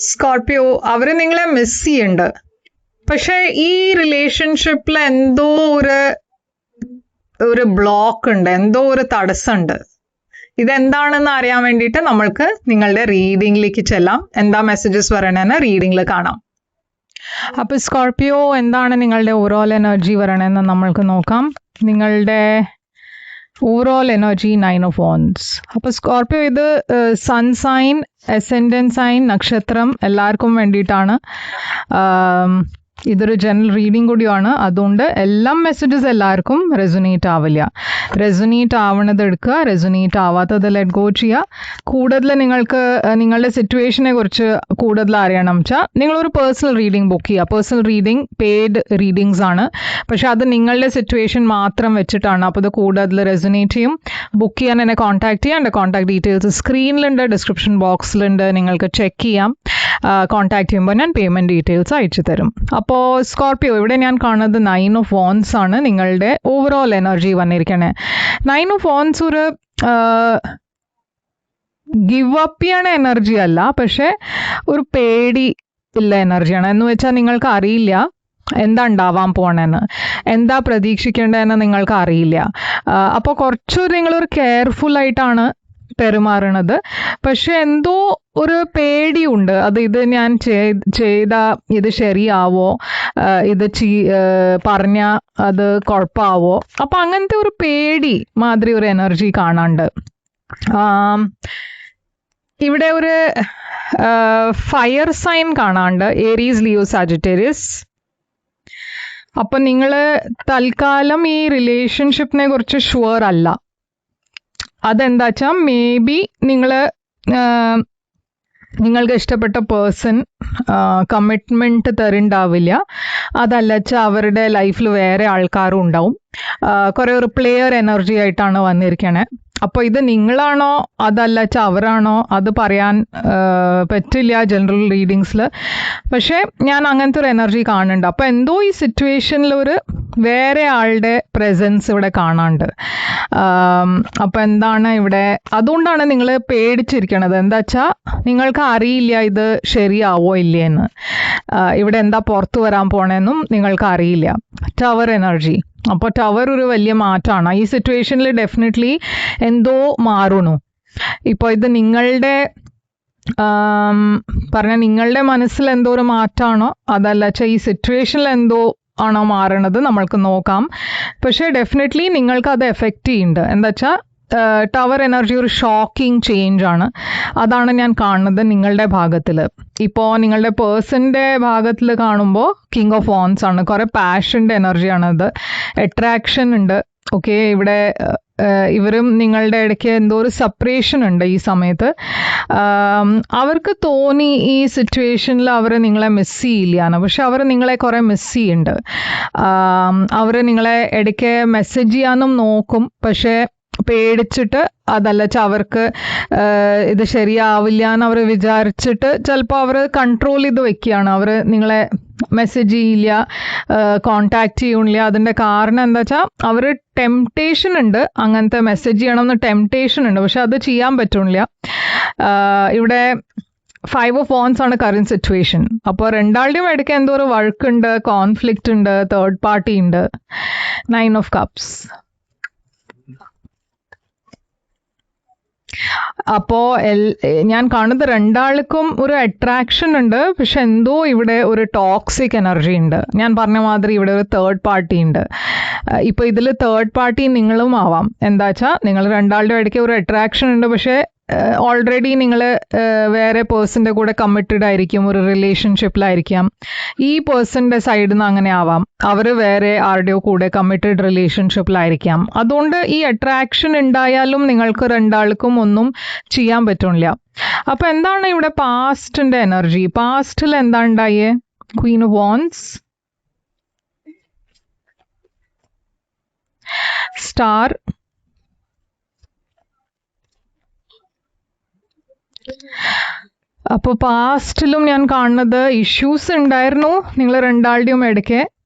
Scorpio അവര് നിങ്ങളെ miss ചെയ്യുന്നുണ്ട്. പക്ഷെ ഈ റിലേഷൻഷിപ്പിൽ എന്തോ ഒരു ബ്ലോക്ക് ഉണ്ട്, എന്തോ ഒരു തടസ്സമുണ്ട്. ഇതെന്താണെന്ന് അറിയാൻ വേണ്ടിയിട്ട് നമ്മൾക്ക് നിങ്ങളുടെ റീഡിംഗിലേക്ക് ചെല്ലാം. എന്താ മെസ്സേജസ് പറയണെന്ന് റീഡിംഗിൽ കാണാം. അപ്പൊ സ്കോർപിയോ എന്താണ് നിങ്ങളുടെ ഓവറോൾ എനർജി പറയണെന്ന് നമ്മൾക്ക് നോക്കാം. നിങ്ങളുടെ ഓവറോൾ എനർജി 9 of Wands. അപ്പൊ സ്കോർപിയോ ഇത് സൺ സൈൻ, അസെൻഡന്റ് സൈൻ, നക്ഷത്രം എല്ലാവർക്കും വേണ്ടിയിട്ടാണ്. ഇതൊരു ജനറൽ റീഡിംഗ് കൂടിയാണ്. അതുകൊണ്ട് എല്ലാ മെസ്സേജസ് എല്ലാവർക്കും റെസൊനേറ്റ് ആവില്ല. റെസൊനേറ്റ് ആവണത് എടുക്കുക, റെസൊനേറ്റ് ആവാത്തത് ലെറ്റ് ഗോ ചെയ്യുക. കൂടുതൽ നിങ്ങൾക്ക് നിങ്ങളുടെ സിറ്റുവേഷനെ കുറിച്ച് കൂടുതൽ അറിയണം വെച്ചാൽ നിങ്ങളൊരു പേഴ്സണൽ റീഡിംഗ് ബുക്ക് ചെയ്യുക. പേഴ്സണൽ റീഡിംഗ് പെയ്ഡ് റീഡിങ്സ് ആണ്, പക്ഷെ അത് നിങ്ങളുടെ സിറ്റുവേഷൻ മാത്രം വെച്ചിട്ടാണ്. അപ്പോൾ ഇത് കൂടുതൽ റെസൊനേറ്റ് ചെയ്യും. ബുക്ക് ചെയ്യാൻ എന്നെ കോൺടാക്ട് ചെയ്യാം. എൻ്റെ കോൺടാക്ട് ഡീറ്റെയിൽസ് സ്ക്രീനിലുണ്ട്, ഡിസ്ക്രിപ്ഷൻ ബോക്സിലുണ്ട്, നിങ്ങൾക്ക് ചെക്ക് ചെയ്യാം. കോൺടാക്ട് ചെയ്യുമ്പോൾ ഞാൻ പേയ്മെൻറ്റ് ഡീറ്റെയിൽസ് അയച്ചു തരും. അപ്പോൾ സ്കോർപിയോ ഇവിടെ ഞാൻ കാണുന്നത് 9 of Wands ആണ് നിങ്ങളുടെ ഓവറോൾ എനർജി വന്നിരിക്കണേ. 9 of Wands ഒരു ഗിവ് അപ്പ് ചെയ്യണ എനർജി അല്ല, പക്ഷെ ഒരു പേടി ഉള്ള എനർജിയാണ്. എന്ന് വെച്ചാൽ നിങ്ങൾക്ക് അറിയില്ല എന്താ ഉണ്ടാവാൻ പോണെന്ന്, എന്താ പ്രതീക്ഷിക്കേണ്ടതെന്ന് നിങ്ങൾക്ക് അറിയില്ല. അപ്പോൾ കുറച്ചൊരു നിങ്ങളൊരു കെയർഫുൾ ആയിട്ടാണ് പെരുമാറണത്. പക്ഷെ എന്തോ ഒരു പേടിയുണ്ട്. ഇത് ഞാൻ ചെയ്ത ഇത് ശരിയാവോ, ഇത് പറഞ്ഞ അത് കുഴപ്പമാവോ. അപ്പൊ അങ്ങനത്തെ ഒരു പേടി മാതിരി ഒരു എനർജി കാണാണ്ട്. ഇവിടെ ഒരു ഫയർ സൈൻ കാണാണ്ട്, ഏരീസ്, ലിയോ, സാജിറ്റേറിയസ്. അപ്പൊ നിങ്ങള് തൽക്കാലം ഈ റിലേഷൻഷിപ്പിനെ കുറിച്ച് ഷുവർ അല്ല. അതെന്താ വെച്ചാൽ മേ ബി നിങ്ങൾക്ക് ഇഷ്ടപ്പെട്ട പേഴ്സൺ കമ്മിറ്റ്മെൻറ്റ് തരുന്നുണ്ടാവില്ല. അതല്ല വെച്ചാൽ അവരുടെ ലൈഫിൽ വേറെ ആൾക്കാരും ഉണ്ടാവും. കുറേ ഒരു പ്ലെയർ എനർജി ആയിട്ടാണ് വന്നിരിക്കണേ. അപ്പോൾ ഇത് നിങ്ങളാണോ അതല്ല വെച്ചാൽ അവരാണോ അത് പറയാൻ പറ്റില്ല ജനറൽ റീഡിങ്സിൽ. പക്ഷേ ഞാൻ അങ്ങനത്തെ ഒരു എനർജി കാണുന്നുണ്ട്. അപ്പോൾ എന്തോ ഈ സിറ്റുവേഷനിൽ ഒരു വേറെ ആളുടെ പ്രസൻസ് ഇവിടെ കാണാണ്ട്. അപ്പോൾ എന്താണ് ഇവിടെ, അതുകൊണ്ടാണ് നിങ്ങൾ പേടിച്ചിരിക്കണത്. എന്താ വെച്ചാൽ നിങ്ങൾക്ക് അറിയില്ല ഇത് ശരിയാവോ ഇല്ലേന്ന്. ഇവിടെ എന്താ പുറത്തു വരാൻ പോണെന്നും നിങ്ങൾക്ക് അറിയില്ല. Tower energy. അപ്പോൾ ടവർ ഒരു വലിയ മാറ്റമാണ് ഈ സിറ്റുവേഷനിൽ. ഡെഫിനറ്റ്ലി എന്തോ മാറണു. ഇപ്പോൾ ഇത് നിങ്ങളുടെ നിങ്ങളുടെ മനസ്സിൽ എന്തോ ഒരു മാറ്റമാണോ അതല്ല വെച്ചാൽ ഈ സിറ്റുവേഷനിൽ എന്തോ ആണോ മാറണത് നമ്മൾക്ക് നോക്കാം. പക്ഷേ ഡെഫിനറ്റ്ലി നിങ്ങൾക്ക് അത് എഫക്റ്റ് ചെയ്യുന്നുണ്ട്. എന്താ വെച്ചാൽ ടവർ എനർജി ഒരു ഷോക്കിംഗ് ചേഞ്ച് ആണ്. അതാണ് ഞാൻ കാണുന്നത് നിങ്ങളുടെ ഭാഗത്തിൽ. ഇപ്പോൾ നിങ്ങളുടെ പേഴ്സൻ്റെ ഭാഗത്തിൽ കാണുമ്പോൾ കിങ് ഓഫ് വാൻസ് ആണ്. കുറേ പാഷൻ്റെ എനർജിയാണത്. അട്രാക്ഷൻ ഉണ്ട്. ഓക്കെ, ഇവിടെ ഇവരും നിങ്ങളുടെ ഇടയ്ക്ക് എന്തോ ഒരു സെപ്പറേഷൻ ഉണ്ട് ഈ സമയത്ത്. അവർക്ക് തോന്നി ഈ സിറ്റുവേഷനിൽ അവർ നിങ്ങളെ മിസ് ചെയ്യില്ലാന്ന്. പക്ഷെ അവർ നിങ്ങളെ കുറേ മിസ് ചെയ്യുന്നുണ്ട്. അവർ നിങ്ങളെ ഇടയ്ക്ക് മെസ്സേജ് ചെയ്യാനും നോക്കും. പക്ഷേ പേടിച്ചിട്ട് അതല്ല വെച്ചാൽ അവർക്ക് ഇത് ശരിയാവില്ല എന്ന് അവർ വിചാരിച്ചിട്ട് ചിലപ്പോൾ അവർ കൺട്രോൾ ചെയ്ത് വെക്കുകയാണ്. അവർ നിങ്ങളെ മെസ്സേജ് ചെയ്യില്ല, കോണ്ടാക്ട് ചെയ്യില്ല. അതിൻ്റെ കാരണം എന്താ വെച്ചാൽ അവർ ടെംപ്ടേഷൻ ഉണ്ട്, അങ്ങനത്തെ മെസ്സേജ് ചെയ്യണമെന്ന് ടെംപ്ടേഷൻ ഉണ്ട്. പക്ഷെ അത് ചെയ്യാൻ പറ്റില്ല. ഇവിടെ 5 of Wands ആണ് കറന്റ് സിറ്റുവേഷൻ. അപ്പോൾ രണ്ടാളുടെയും ഇടയ്ക്ക് എന്തോ ഒരു വഴക്കുണ്ട്, കോൺഫ്ലിക്റ്റ് ഉണ്ട്, തേർഡ് പാർട്ടി ഉണ്ട്. 9 of Cups. അപ്പോൾ ഞാൻ കാണുന്നത് രണ്ടാൾക്കും ഒരു അട്രാക്ഷൻ ഉണ്ട്. പക്ഷെ എന്തോ ഇവിടെ ഒരു ടോക്സിക് എനർജി ഉണ്ട്. ഞാൻ പറഞ്ഞ മാതിരി ഇവിടെ ഒരു തേർഡ് പാർട്ടി ഉണ്ട്. ഇപ്പോൾ ഇതിൽ തേർഡ് പാർട്ടി നിങ്ങളും ആവാം. എന്താ വെച്ചാൽ നിങ്ങൾ രണ്ടാളുടെ ഇടയ്ക്ക് ഒരു അട്രാക്ഷൻ ഉണ്ട്. പക്ഷേ ഓൾറെഡി നിങ്ങൾ വേറെ പേഴ്സൻ്റെ കൂടെ കമ്മിറ്റഡ് ആയിരിക്കും, ഒരു റിലേഷൻഷിപ്പിലായിരിക്കാം. ഈ പേഴ്സൻ്റെ സൈഡിൽ നിന്ന് അങ്ങനെ ആവാം, അവർ വേറെ ആരുടെയോ കൂടെ കമ്മിറ്റഡ് റിലേഷൻഷിപ്പിലായിരിക്കാം. അതുകൊണ്ട് ഈ അട്രാക്ഷൻ ഉണ്ടായാലും നിങ്ങൾക്ക് രണ്ടാൾക്കും ഒന്നും ചെയ്യാൻ പറ്റില്ല. അപ്പോൾ എന്താണ് ഇവിടെ പാസ്റ്റിൻ്റെ എനർജി? പാസ്റ്റിൽ എന്താ ഉണ്ടായേ? ക്വീൻ ഓഫ് വാൻസ്, സ്റ്റാർ, അപ്പോൾ പാസ്റ്റിലും ഞാൻ കാണുന്നത് ഇഷ്യൂസ് ഉണ്ടായിരുന്നു നിങ്ങൾ രണ്ടാളുടെയും ഇടയ്ക്ക്.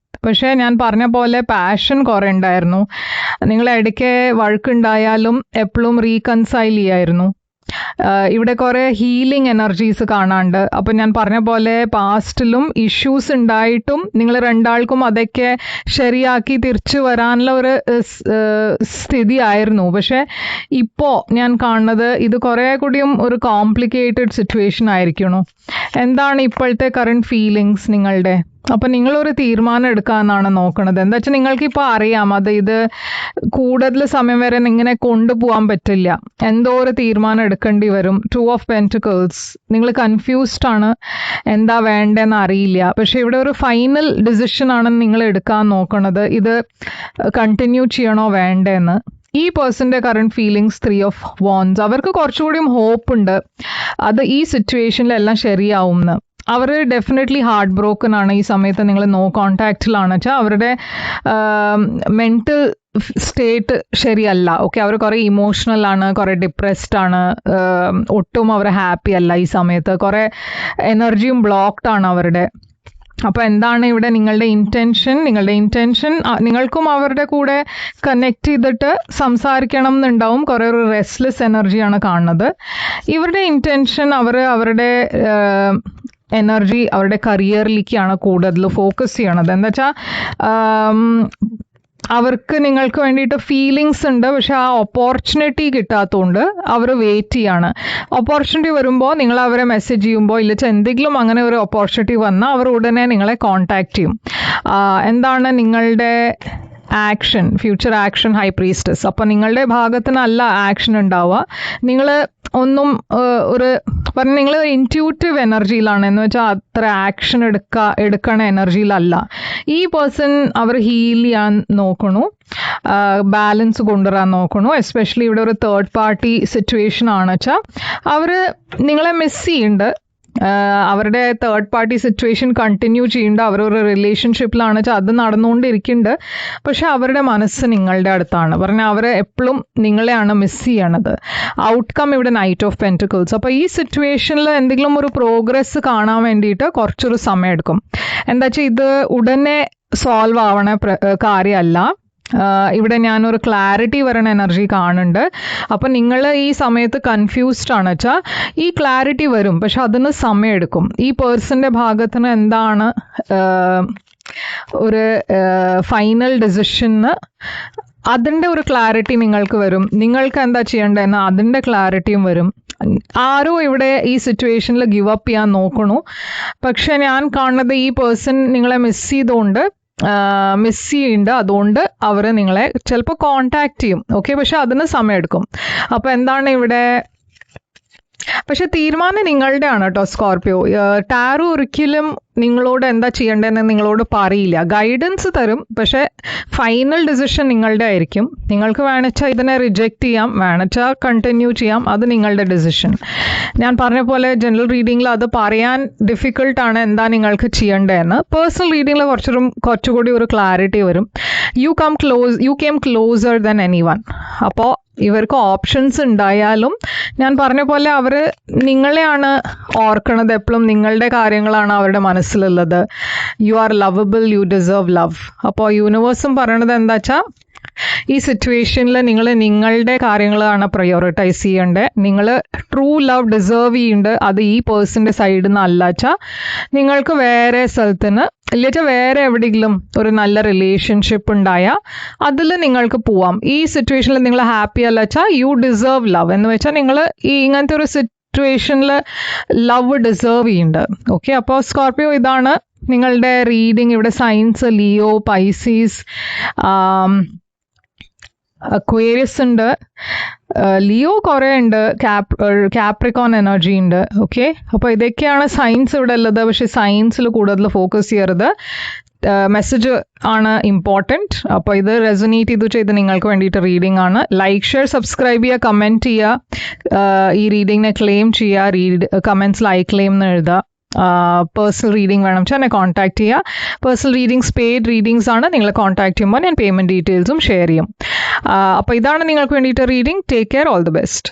പക്ഷേ ഞാൻ പറഞ്ഞ പോലെ പാഷൻ കുറേ ഉണ്ടായിരുന്നു. നിങ്ങൾ ഇടയ്ക്ക് വഴക്കുണ്ടായാലും എപ്പോഴും റീകൺസൈൽ ചെയ്യായിരുന്നു. ഇവിടെ കുറേ ഹീലിംഗ് എനർജീസ് കാണാണ്ട്. അപ്പം ഞാൻ പറഞ്ഞ പോലെ പാസ്റ്റിലും ഇഷ്യൂസ് ഉണ്ടായിട്ടും നിങ്ങൾ രണ്ടാൾക്കും അതൊക്കെ ശരിയാക്കി തിരിച്ചു വരാനുള്ള ഒരു സ്ഥിതി ആയിരുന്നു. പക്ഷെ ഇപ്പോൾ ഞാൻ കാണുന്നത് ഇത് കുറേ കൂടിയും ഒരു കോംപ്ലിക്കേറ്റഡ് സിറ്റുവേഷൻ ആയിരിക്കണു. എന്താണ് ഇപ്പോഴത്തെ കറണ്ട് ഫീലിങ്സ് നിങ്ങളുടെ? അപ്പം നിങ്ങളൊരു തീരുമാനം എടുക്കാമെന്നാണ് നോക്കണത്. എന്താ വെച്ചാൽ നിങ്ങൾക്കിപ്പോൾ അറിയാം ഇത് കൂടുതൽ സമയം വരെ ഇങ്ങനെ കൊണ്ടുപോകാൻ പറ്റില്ല. എന്തോ ഒരു തീരുമാനം എടുക്കേണ്ടി വരും. 2 of Pentacles. നിങ്ങൾ കൺഫ്യൂസ്ഡ് ആണ്, എന്താ വേണ്ടതെന്ന് അറിയില്ല. പക്ഷെ ഇവിടെ ഒരു ഫൈനൽ ഡിസിഷൻ ആണ് നിങ്ങൾ എടുക്കാൻ നോക്കണത്. ഇത് കണ്ടിന്യൂ ചെയ്യണോ വേണ്ടതെന്ന്. ഈ പേഴ്സൻ്റെ കറണ്ട് ഫീലിങ്സ് 3 of Wands. അവർക്ക് കുറച്ചുകൂടിയും ഹോപ്പ് ഉണ്ട് അത് ഈ സിറ്റുവേഷനിലെല്ലാം ശരിയാവും എന്ന്. അവർ ഡെഫിനറ്റ്ലി ഹാർട്ട് ബ്രോക്കൺ ആണ് ഈ സമയത്ത്. നിങ്ങൾ നോ കോൺടാക്റ്റിലാണ് വെച്ചാൽ അവരുടെ മെൻറ്റൽ സ്റ്റേറ്റ് ശരിയല്ല. ഓക്കെ, അവർ കുറേ ഇമോഷണൽ ആണ്, കുറേ ഡിപ്രസ്ഡ് ആണ്, ഒട്ടും അവർ ഹാപ്പി അല്ല ഈ സമയത്ത്. കുറേ എനർജിയും ബ്ലോക്ക്ഡ് ആണ് അവരുടെ. അപ്പോൾ എന്താണ് ഇവിടെ നിങ്ങളുടെ ഇൻറ്റൻഷൻ? നിങ്ങൾക്കും അവരുടെ കൂടെ കണക്ട് ചെയ്തിട്ട് സംസാരിക്കണം എന്നുണ്ടാവും. കുറേ ഒരു റെസ്റ്റ്ലെസ് എനർജിയാണ് കാണുന്നത്. ഇവരുടെ ഇൻറ്റൻഷൻ അവരുടെ എനർജി അവരുടെ കരിയറിലേക്കാണ് കൂടുതൽ ഫോക്കസ് ചെയ്യണത്. എന്താ വെച്ചാൽ അവർക്ക് നിങ്ങൾക്ക് വേണ്ടിയിട്ട് ഫീലിങ്സ് ഉണ്ട്, പക്ഷെ ആ ഓപ്പർച്യൂണിറ്റി കിട്ടാത്തതുകൊണ്ട് അവർ വെയിറ്റ് ചെയ്യാണ്. ഓപ്പർച്യൂണിറ്റി വരുമ്പോൾ നിങ്ങൾ അവരെ മെസ്സേജ് ചെയ്യുമ്പോൾ ഇല്ല എന്തെങ്കിലും അങ്ങനെ ഒരു ഓപ്പർച്യൂണിറ്റി വന്നാൽ അവർ ഉടനെ നിങ്ങളെ കോൺടാക്ട് ചെയ്യും. എന്താണ് നിങ്ങളുടെ action, future action? High priestess. അപ്പം നിങ്ങളുടെ ഭാഗത്തുനിന്നല്ല ആക്ഷൻ ഉണ്ടാവുക. നിങ്ങൾ ഒന്നും നിങ്ങൾ ഇൻറ്റ്യൂട്ടീവ് എനർജിയിലാണ്, എന്ന് വെച്ചാൽ അത്ര ആക്ഷൻ എടുക്കണ എനർജിയിലല്ല. ഈ പേഴ്സൺ അവർ ഹീൽ ചെയ്യാൻ നോക്കണു, ബാലൻസ് കൊണ്ടുവരാൻ നോക്കണു. എസ്പെഷ്യലി ഇവിടെ ഒരു തേർഡ് പാർട്ടി സിറ്റുവേഷൻ ആണ് വെച്ചാൽ അവർ നിങ്ങളെ മിസ് ചെയ്യുന്നുണ്ട്. അവരുടെ തേർഡ് പാർട്ടി സിറ്റുവേഷൻ കണ്ടിന്യൂ ചെയ്യുന്നുണ്ട്. അവരൊരു റിലേഷൻഷിപ്പിലാണ് വെച്ചാൽ അത് നടന്നുകൊണ്ടിരിക്കുന്നുണ്ട്. പക്ഷെ അവരുടെ മനസ്സ് നിങ്ങളുടെ അടുത്താണ്. പറഞ്ഞാൽ അവർ എപ്പോഴും നിങ്ങളെയാണ് മിസ് ചെയ്യണത്. ഔട്ട്കം ഇവിടെ നൈറ്റ് ഓഫ് പെൻറ്റിക്കിൾസ്. അപ്പോൾ ഈ സിറ്റുവേഷനിൽ എന്തെങ്കിലും ഒരു പ്രോഗ്രസ് കാണാൻ വേണ്ടിയിട്ട് കുറച്ചൊരു സമയം എടുക്കും. എന്താ വെച്ചാൽ ഇത് ഉടനെ സോൾവ് ആവണ കാര്യമല്ല. ഇവിടെ ഞാനൊരു ക്ലാരിറ്റി വരണ എനർജി കാണുന്നുണ്ട്. അപ്പം നിങ്ങൾ ഈ സമയത്ത് കൺഫ്യൂസ്ഡ് ആണ് വെച്ചാൽ ഈ ക്ലാരിറ്റി വരും, പക്ഷെ അതിന് സമയമെടുക്കും. ഈ പേഴ്സൻ്റെ ഭാഗത്തിന് എന്താണ് ഒരു ഫൈനൽ ഡിസിഷന് അതിൻ്റെ ഒരു ക്ലാരിറ്റി നിങ്ങൾക്ക് വരും. നിങ്ങൾക്ക് എന്താ ചെയ്യേണ്ടതെന്ന് അതിൻ്റെ ക്ലാരിറ്റിയും വരും. ആരോ ഇവിടെ ഈ സിറ്റുവേഷനിൽ ഗിവ് അപ്പ് ചെയ്യാൻ നോക്കണു. പക്ഷെ ഞാൻ കാണുന്നത് ഈ പേഴ്സൺ നിങ്ങളെ മിസ് ചെയ്തുകൊണ്ട് അതുകൊണ്ട് അവർ നിങ്ങളെ ചിലപ്പോൾ കോണ്ടാക്ട് ചെയ്യും. ഓക്കെ, പക്ഷെ അതിന് സമയമെടുക്കും. അപ്പോൾ എന്താണ് ഇവിടെ? പക്ഷെ തീരുമാനം നിങ്ങളുടെ ആണ് കേട്ടോ സ്കോർപിയോ. ടാറോ ഒരിക്കലും നിങ്ങളോട് എന്താ ചെയ്യേണ്ടതെന്ന് നിങ്ങളോട് പറയില്ല. ഗൈഡൻസ് തരും, പക്ഷെ ഫൈനൽ ഡിസിഷൻ നിങ്ങളുടെ ആയിരിക്കും. നിങ്ങൾക്ക് വേണമെച്ചാൽ ഇതിനെ റിജക്റ്റ് ചെയ്യാം, വേണമെച്ചാൽ കണ്ടിന്യൂ ചെയ്യാം. അത് നിങ്ങളുടെ ഡിസിഷൻ. ഞാൻ പറഞ്ഞ പോലെ ജനറൽ റീഡിങ്ങിൽ അത് പറയാൻ ഡിഫിക്കൾട്ടാണ് എന്താ നിങ്ങൾക്ക് ചെയ്യേണ്ടതെന്ന്. പേഴ്സണൽ റീഡിങ്ങിൽ കുറച്ചുകൂടി ഒരു ക്ലാരിറ്റി വരും. You came closer than anyone. അപ്പോൾ ഇവർക്ക് ഓപ്ഷൻസ് ഉണ്ടായാലും ഞാൻ പറഞ്ഞ പോലെ അവർ നിങ്ങളെയാണ് ഓർക്കണത്. എപ്പോഴും നിങ്ങളുടെ കാര്യങ്ങളാണ് അവരുടെ മനസ്സിലുള്ളത്. You are lovable, U deserve love. അപ്പോൾ യൂണിവേഴ്സും പറയണത് എന്താ വെച്ചാൽ ഈ സിറ്റുവേഷനിൽ നിങ്ങൾ നിങ്ങളുടെ കാര്യങ്ങളാണ് പ്രയോറിറ്റൈസ് ചെയ്യേണ്ടത്. നിങ്ങൾ ട്രൂ ലവ് ഡിസേർവ് ചെയ്യുന്നുണ്ട്. അത് ഈ പേഴ്സൻ്റെ സൈഡിൽ നിന്ന് അല്ല വെച്ചാൽ നിങ്ങൾക്ക് വേറെ സ്ഥലത്തിന് ഇല്ലേച്ചാൽ വേറെ എവിടെയെങ്കിലും ഒരു നല്ല റിലേഷൻഷിപ്പ് ഉണ്ടായാൽ അതിൽ നിങ്ങൾക്ക് പോവാം. ഈ സിറ്റുവേഷനിൽ നിങ്ങൾ ഹാപ്പി അല്ല വെച്ചാൽ യു ഡിസേർവ് ലവ് എന്ന് വെച്ചാൽ നിങ്ങൾ ഈ ഇങ്ങനത്തെ ഒരു സിറ്റുവേഷനിൽ ലവ് ഡിസേർവ് ചെയ്യുന്നുണ്ട്. ഓക്കെ, അപ്പോൾ സ്കോർപിയോ ഇതാണ് നിങ്ങളുടെ റീഡിങ്. ഇവിടെ സയൻസ്, ലിയോ, പൈസീസ്, അക്വേറിയസ് ഉണ്ട്, ലിയോ കുറേ ഉണ്ട്, കാപ്രിക്കോൺ എനർജി ഉണ്ട്. ഓക്കെ, അപ്പോൾ ഇതൊക്കെയാണ് സയൻസ് ഇവിടെ ഉള്ളത്. പക്ഷേ സയൻസിൽ കൂടുതൽ ഫോക്കസ് ചെയ്യരുത്. മെസ്സേജ് ആണ് ഇമ്പോർട്ടൻറ്റ്. അപ്പോൾ ഇത് റെസൊനേറ്റ് ചെയ്ത് നിങ്ങൾക്ക് വേണ്ടിയിട്ട് റീഡിംഗ് ആണ്. ലൈക്ക്, ഷെയർ, സബ്സ്ക്രൈബ് ചെയ്യുക, കമൻറ്റ് ചെയ്യുക, ഈ റീഡിങ്ങിനെ ക്ലെയിം ചെയ്യുക. കമൻറ്റ്സിൽ ഐ ക്ലെയിം എന്ന് എഴുതുക. പേഴ്സണൽ റീഡിംഗ് വേണം വെച്ചാൽ എന്നെ കോൺടാക്ട് ചെയ്യുക. പേഴ്സണൽ റീഡിങ്സ് പെയ്ഡ് റീഡിങ്സ് ആണ്. നിങ്ങൾ കോൺടാക്ട് ചെയ്യുമ്പോൾ ഞാൻ പേയ്മെൻറ്റ് ഡീറ്റെയിൽസും ഷെയർ ചെയ്യും. അപ്പോൾ ഇതാണ് നിങ്ങൾക്ക് വേണ്ടിയിട്ട് reading. Take care, all the best.